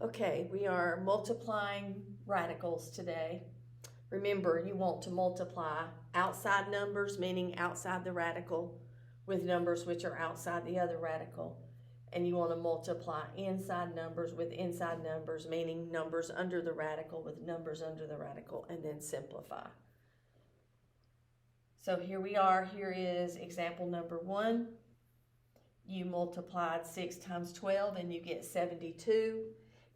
Okay, we are multiplying radicals today. Remember, you want to multiply outside numbers, meaning outside the radical, with numbers which are outside the other radical. And you want to multiply inside numbers with inside numbers, meaning numbers under the radical with numbers under the radical, and then simplify. So here we are. Here is example number 1. You multiplied 6 times 12 and you get 72.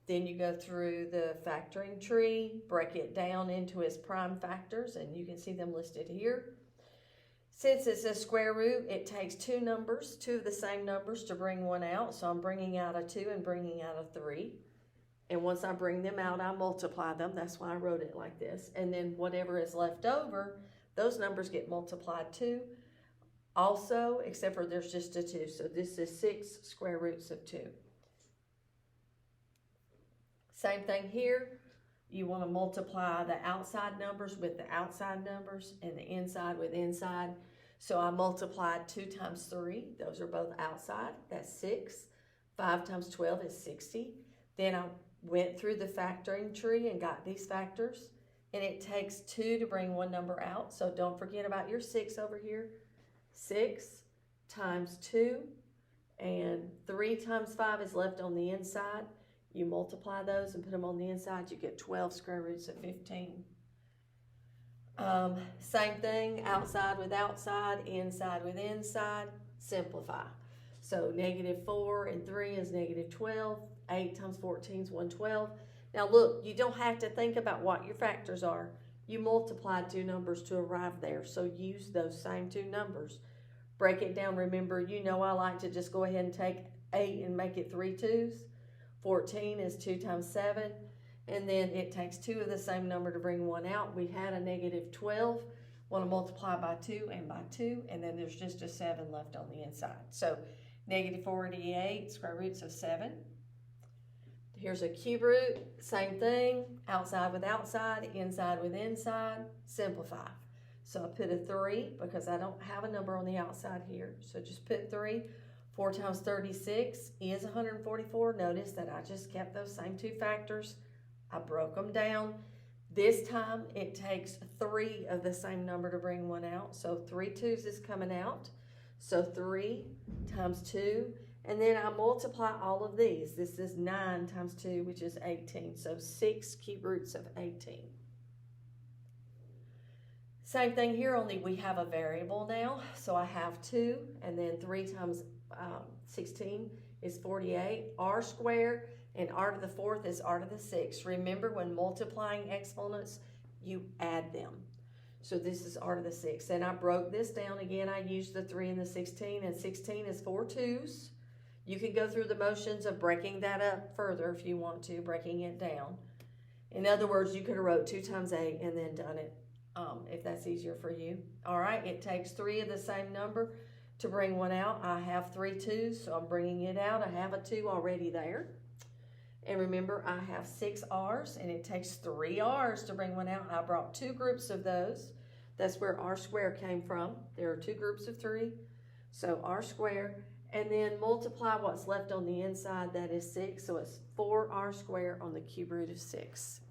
Then you go through the factoring tree, break it down into its prime factors, and you can see them listed here. Since it's a square root, it takes two of the same numbers to bring one out. So I'm bringing out a 2 and bringing out a 3. And once I bring them out, I multiply them. That's why I wrote it like this. And then whatever is left over, those numbers get multiplied too. Also, except for there's just a 2. So this is 6 square roots of 2. Same thing here. You want to multiply the outside numbers with the outside numbers and the inside with inside. So I multiplied 2 times 3. Those are both outside. That's 6. 5 times 12 is 60. Then I went through the factoring tree and got these factors. And it takes 2 to bring one number out. So don't forget about your 6 over here. 6 times 2. And 3 times 5 is left on the inside. You multiply those and put them on the inside, you get 12 square roots of 15. Same thing, outside with outside, inside with inside, simplify. So -4 and 3 is -12. 8 times 14 is 112. Now look, you don't have to think about what your factors are. You multiplied 2 numbers to arrive there, so use those same 2 numbers. Break it down. Remember, you know I like to just go ahead and take 8 and make it 3 2s. 14 is 2 times 7, and then it takes 2 of the same number to bring one out. We had a -12, want to multiply by 2 and by 2, and then there's just a 7 left on the inside. So -48 square roots of 7. Here's a cube root, same thing, outside with outside, inside with inside, simplify. So I put a 3 because I don't have a number on the outside here, so just put 3. 4 times 36 is 144. Notice that I just kept those same 2 factors. I broke them down. This time it takes 3 of the same number to bring one out. So 3 2s is coming out. So 3 times 2. And then I multiply all of these. This is 9 times 2, which is 18. So 6 cube roots of 18. Same thing here, only we have a variable now. So I have 2, and then 3 times 16 is 48. R squared and r to the 4th is r to the 6th. Remember, when multiplying exponents, you add them. So this is r to the 6th. And I broke this down again. I used the 3 and the 16, and 16 is 4 2s. You can go through the motions of breaking that up further if you want to, breaking it down. In other words, you could have wrote 2 times 8 and then done it if that's easier for you. All right, it takes 3 of the same number to bring one out. I have 3 2s, so I'm bringing it out. I have a 2 already there. And remember, I have 6 r's, and it takes 3 r's to bring one out. I brought 2 groups of those. That's where r squared came from. There are 2 groups of 3, so r squared. And then multiply what's left on the inside, that is 6, so it's 4r squared on the cube root of 6.